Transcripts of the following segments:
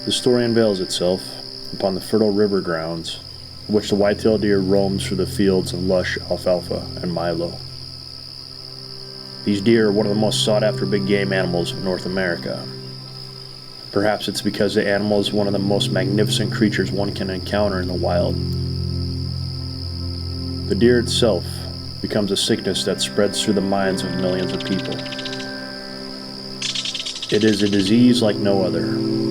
The story unveils itself upon the fertile river grounds, in which the whitetail deer roams through the fields of lush alfalfa and milo. These deer are one of the most sought-after big game animals of North America. Perhaps it's because the animal is one of the most magnificent creatures one can encounter in the wild. The deer itself becomes a sickness that spreads through the minds of millions of people. It is a disease like no other,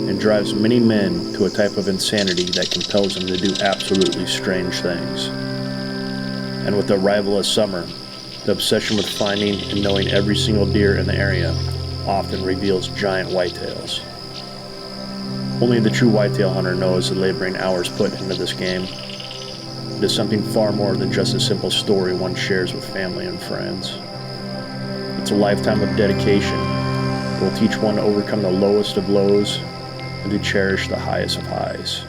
and drives many men to a type of insanity that compels them to do absolutely strange things. And with the arrival of summer, the obsession with finding and knowing every single deer in the area often reveals giant whitetails. Only the true whitetail hunter knows the laboring hours put into this game. It is something far more than just a simple story one shares with family and friends. It's a lifetime of dedication that will teach one to overcome the lowest of lows and to cherish the highest of highs.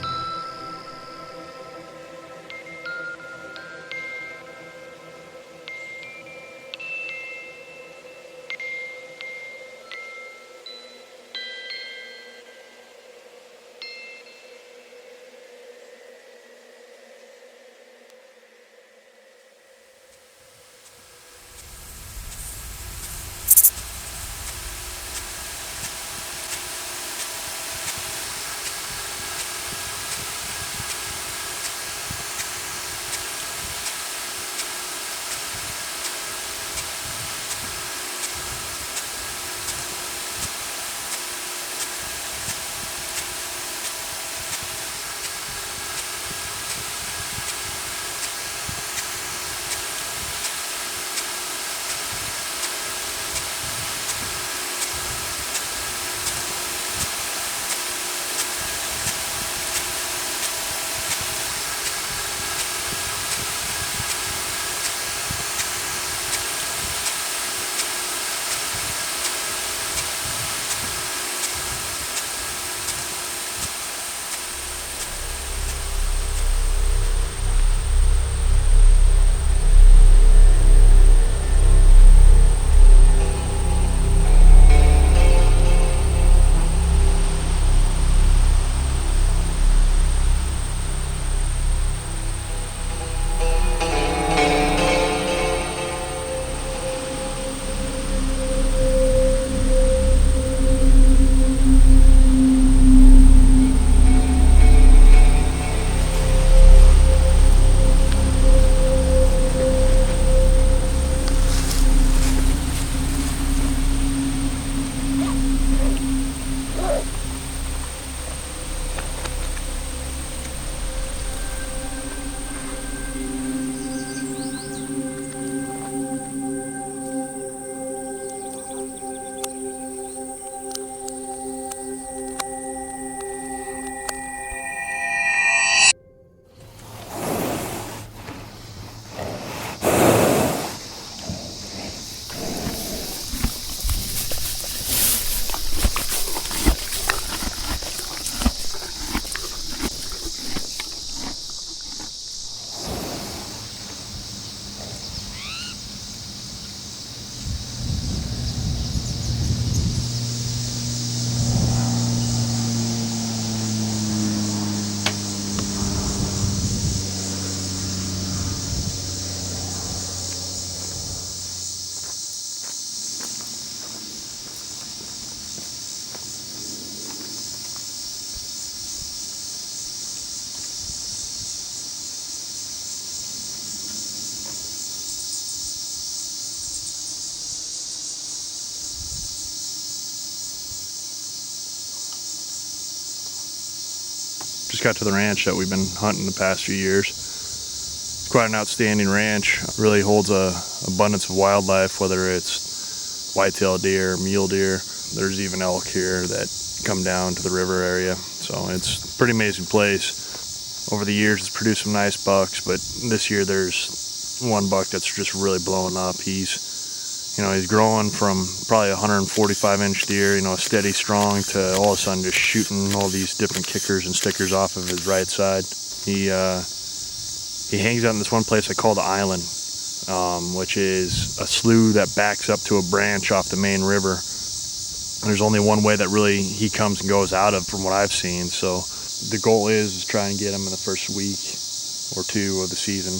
Just got to the ranch that we've been hunting the past few years. It's quite an outstanding ranch. It really holds a abundance of wildlife, whether it's whitetail deer, mule deer. There's even elk here that come down to the river area. So it's a pretty amazing place. Over the years it's produced some nice bucks, but this year there's one buck that's just really blowing up. He's growing from probably a 145-inch deer, steady, strong, to all of a sudden just shooting all these different kickers and stickers off of his right side. He hangs out in this one place I call the Island, which is a slough that backs up to a branch off the main river. There's only one way that really he comes and goes out of from what I've seen. So the goal is try and get him in the first week or two of the season.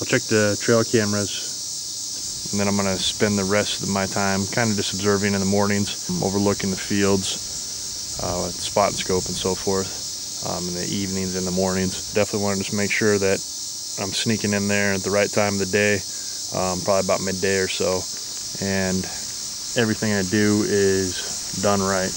I'll check the trail cameras, and then I'm going to spend the rest of my time kind of just observing in the mornings, overlooking the fields, spot and scope and so forth, in the evenings and the mornings. Definitely want to just make sure that I'm sneaking in there at the right time of the day, probably about midday or so, and everything I do is done right.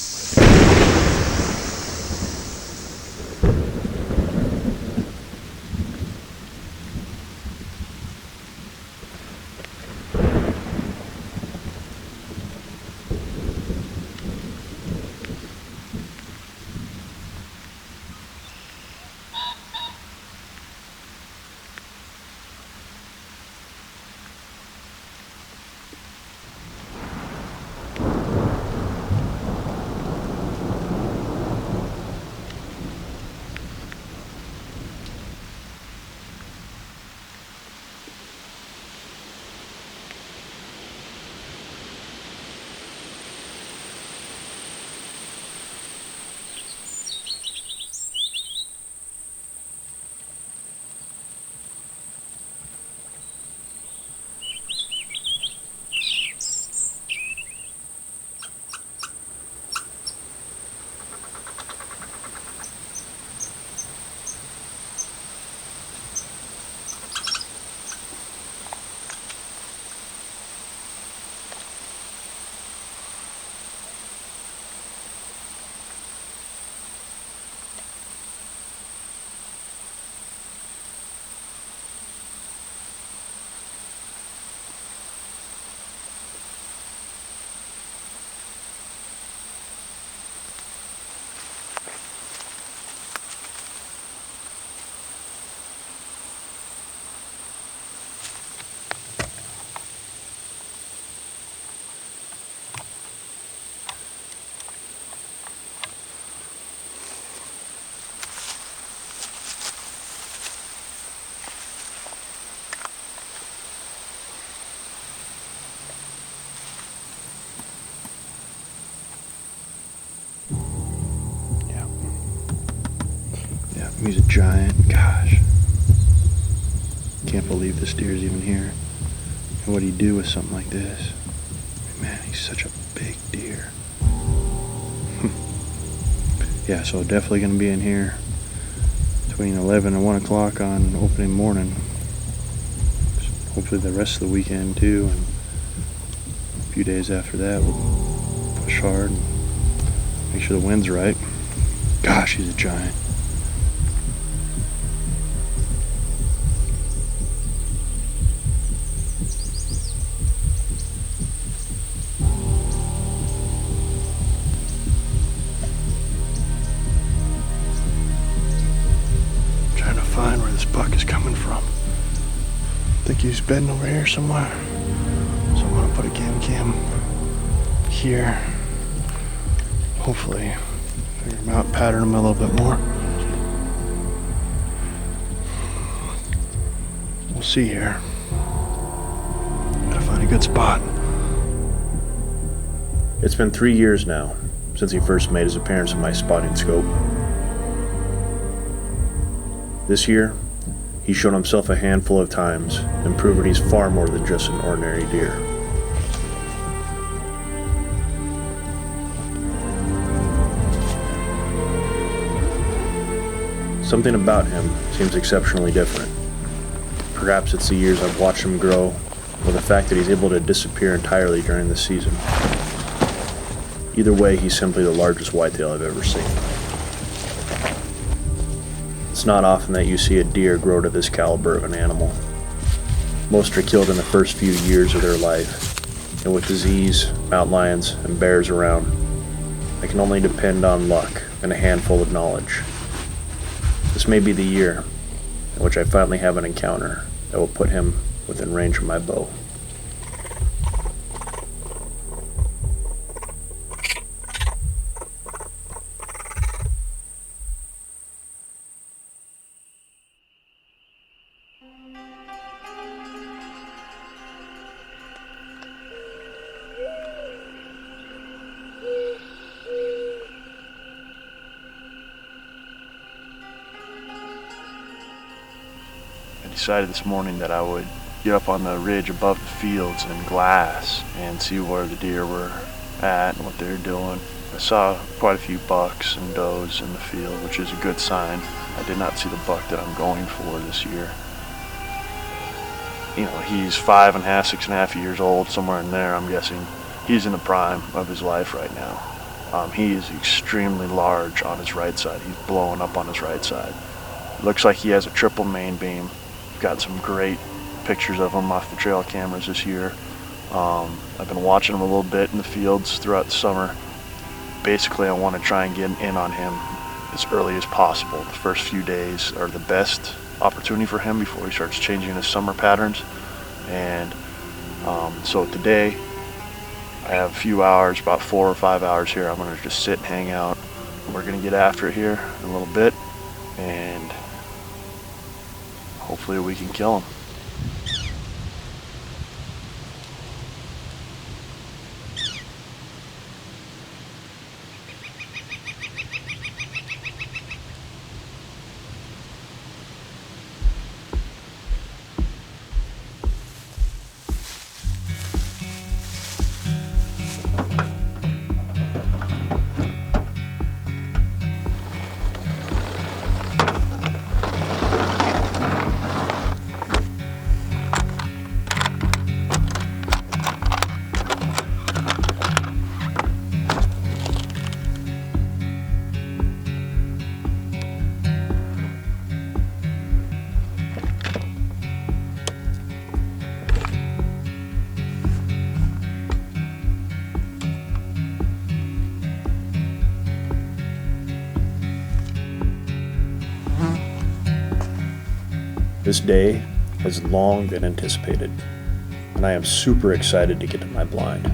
He's a giant. Gosh. Can't believe this deer's even here. And what do you do with something like this? Man, he's such a big deer. Yeah, so definitely going to be in here between 11 and 1 o'clock on opening morning. Hopefully the rest of the weekend too. And a few days after that, we'll push hard and make sure the wind's right. Gosh, he's a giant. Find where this buck is coming from. I think he's bedding over here somewhere. So I'm gonna put a cam here. Hopefully figure him out, pattern him a little bit more. We'll see here. Gotta find a good spot. It's been 3 years now since he first made his appearance in my spotting scope. This year, he's shown himself a handful of times and proven he's far more than just an ordinary deer. Something about him seems exceptionally different. Perhaps it's the years I've watched him grow, or the fact that he's able to disappear entirely during the season. Either way, he's simply the largest whitetail I've ever seen. It's not often that you see a deer grow to this caliber of an animal. Most are killed in the first few years of their life, and with disease, mountain lions, and bears around, I can only depend on luck and a handful of knowledge. This may be the year in which I finally have an encounter that will put him within range of my bow. decided this morning that I would get up on the ridge above the fields and glass and see where the deer were at and what they were doing. I saw quite a few bucks and does in the field, which is a good sign. I did not see the buck that I'm going for this year. You know, he's 5.5, 6.5 years old, somewhere in there, I'm guessing. He's in the prime of his life right now. He is extremely large on his right side. He's blowing up on his right side. Looks like he has a triple main beam. Got some great pictures of him off the trail cameras this year. I've been watching him a little bit in the fields throughout the summer. Basically, I want to try and get in on him as early as possible. The first few days are the best opportunity for him before he starts changing his summer patterns. And so today, I have a few hours, about 4 or 5 hours here. I'm going to just sit and hang out. We're going to get after it here in a little bit, and hopefully we can kill him. This day has long been anticipated, and I am super excited to get to my blind.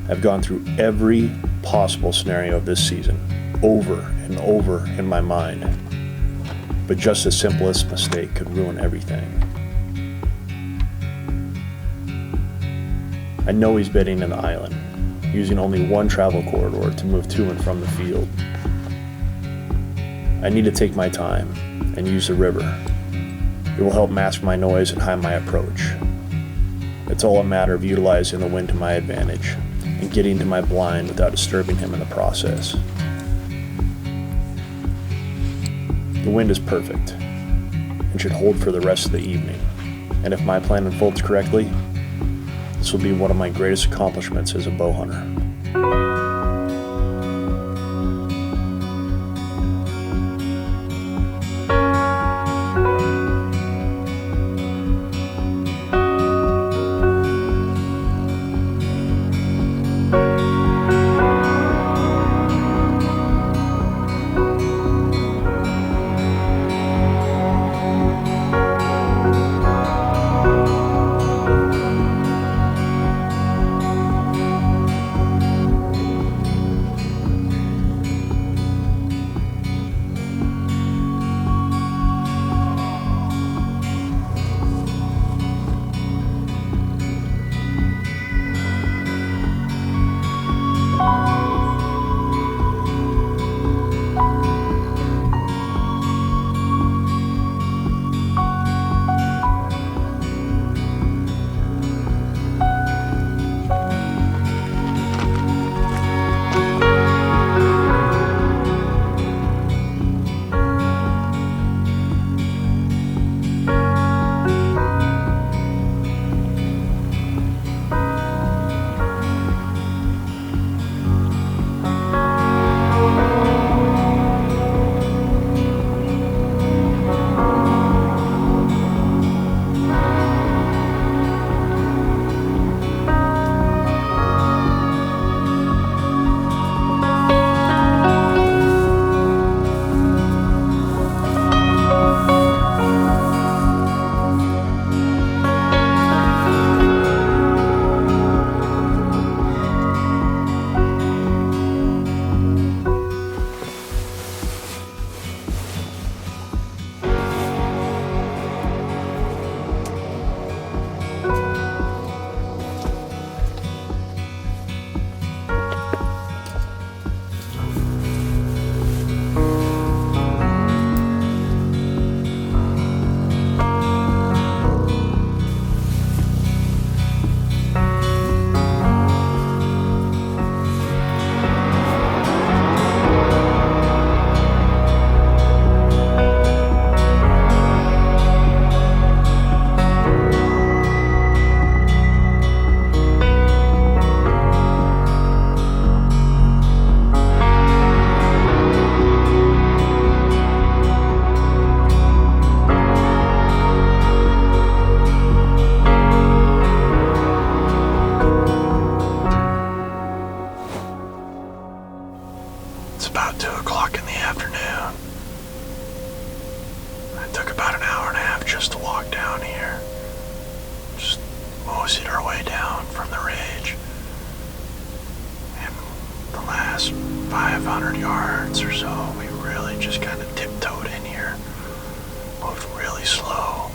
I've gone through every possible scenario of this season, over and over in my mind, but just the simplest mistake could ruin everything. I know he's bedding in the island, using only one travel corridor to move to and from the field. I need to take my time and use the river. It will help mask my noise and hide my approach. It's all a matter of utilizing the wind to my advantage and getting to my blind without disturbing him in the process. The wind is perfect and should hold for the rest of the evening, and if my plan unfolds correctly, this will be one of my greatest accomplishments as a bow hunter. about 2 o'clock in the afternoon. It took about an hour and a half just to walk down here. Just moseyed our way down from the ridge. And the last 500 yards or so, we really just kind of tiptoed in here. Moved really slow.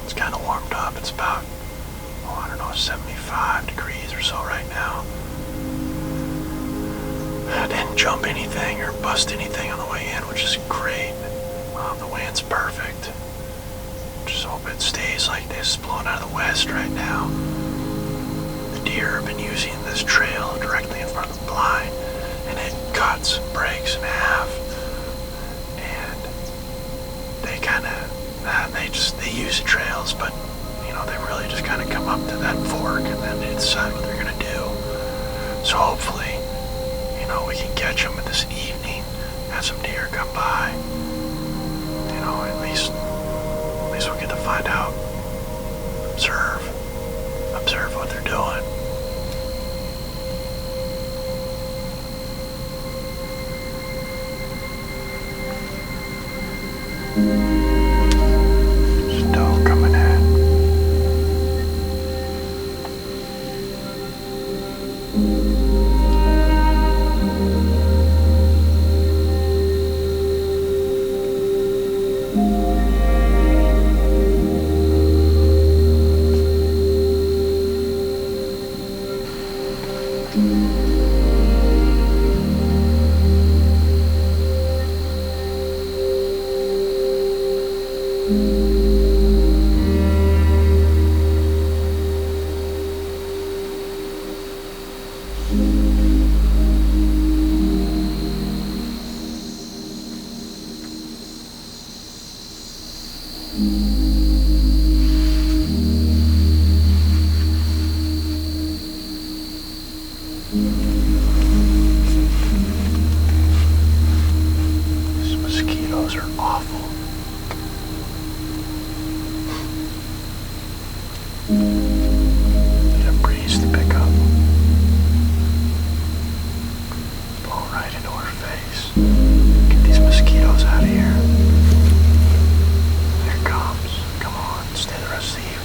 It's kind of warmed up. It's about, 75 degrees or so right now. I didn't jump anything or bust anything on the way in, which is great. The wind's perfect. Just hope it stays like this, blowing out of the west right now. The deer have been using this trail directly in front of the blind, and it cuts and breaks in half. And they kind of, they use the trails, but they really just kind of come up to that fork and then they decide what they're going to do. So hopefully, we can catch them this evening, have some deer come by. At least we'll get to find out, observe what they're doing. Still coming in. These mosquitoes are awful. Need a breeze to pick up. Blow right into her face. Get these mosquitoes out of here. Here it comes. Come on, stay the rest of the evening.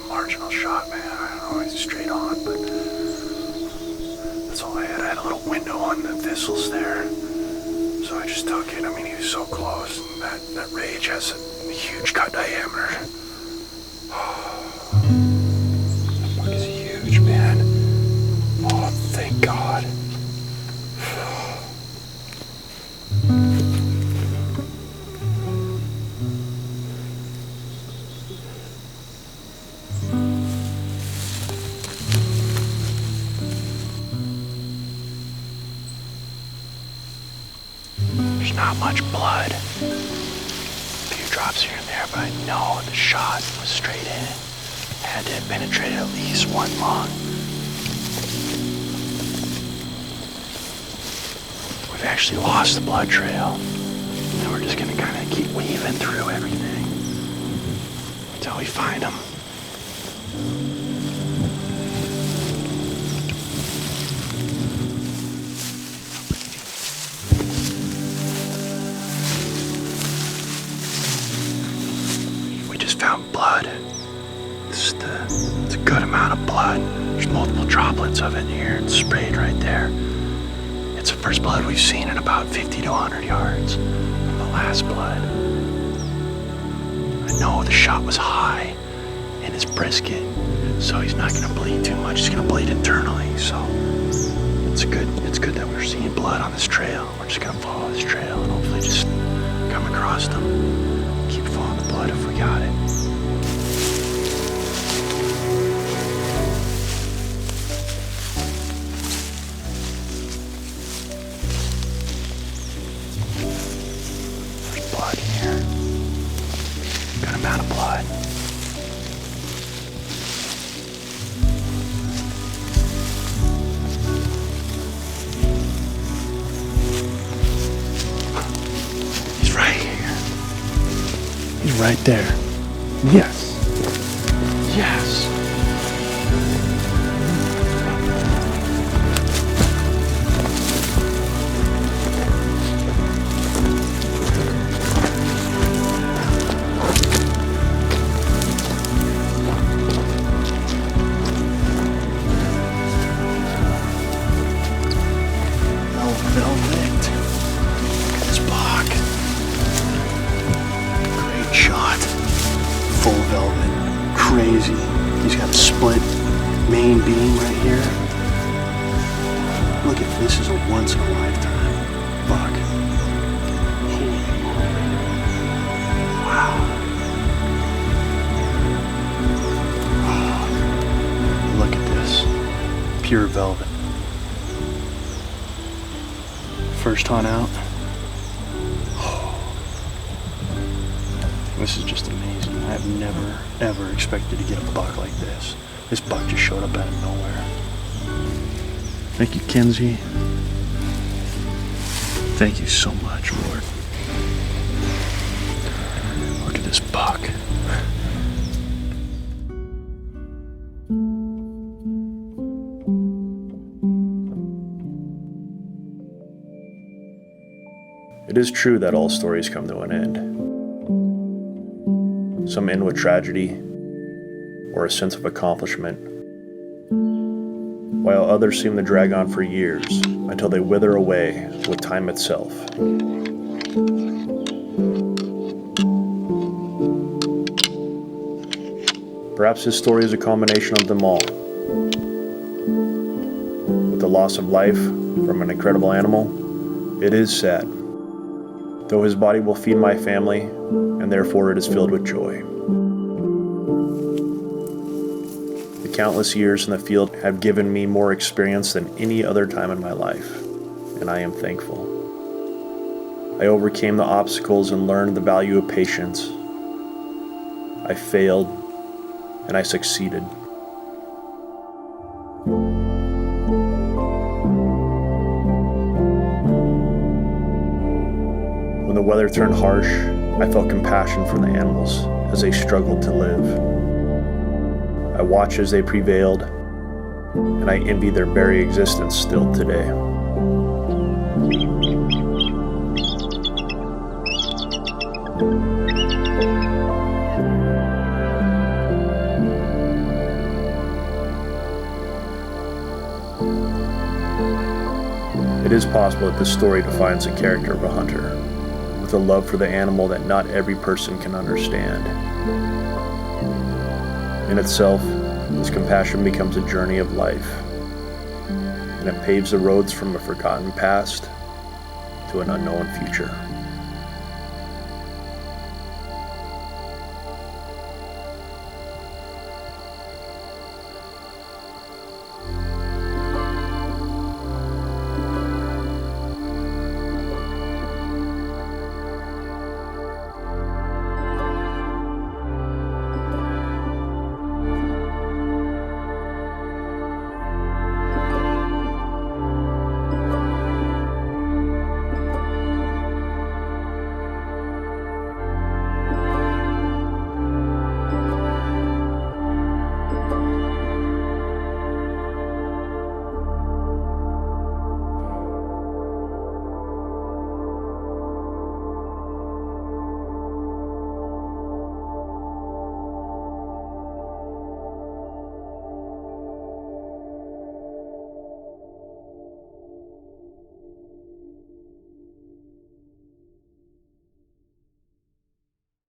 Marginal shot, man. I don't know, he's straight on, but that's all I had. I had a little window on the thistles there, so I just took it. I mean, he was so close, and that rage has a huge cut diameter. That buck is huge, man. Oh, thank God. There's not much blood. A few drops here and there, but I know the shot was straight in. Had to have penetrated at least one lung. We've actually lost the blood trail. And we're just gonna kind of keep weaving through everything until we find them. Found blood. It's a good amount of blood. There's multiple droplets of it here. It's sprayed right there. It's the first blood we've seen in about 50 to 100 yards from the last blood. I know the shot was high in his brisket, so he's not going to bleed too much. He's going to bleed internally, so it's good that we're seeing blood on this trail. We're just going to follow this trail and hopefully just come across them. Keep following the blood if we got it. There's blood here. Good amount of blood. He's right here. He's right there. Yes. Yes. Oh, velvet. Look at this block. Great shot. Full velvet. Crazy. He's got a split main beam right here. Look at this. Is a once in a lifetime buck. Holy moly. Wow. Oh, look at this. Pure velvet. First hunt out. This is just amazing. I've never, ever expected to get a buck like this. This buck just showed up out of nowhere. Thank you, Kenzie. Thank you so much, Lord. Look at this buck. It is true that all stories come to an end. Some end with tragedy or a sense of accomplishment, while others seem to drag on for years until they wither away with time itself. Perhaps this story is a combination of them all. With the loss of life from an incredible animal, it is sad, though his body will feed my family, and therefore it is filled with joy. The countless years in the field have given me more experience than any other time in my life, and I am thankful. I overcame the obstacles and learned the value of patience. I failed, and I succeeded. When the weather turned harsh, I felt compassion for the animals as they struggled to live. I watched as they prevailed, and I envy their very existence still today. It is possible that this story defines the character of a hunter, with a love for the animal that not every person can understand. In itself, this compassion becomes a journey of life, and it paves the roads from a forgotten past to an unknown future.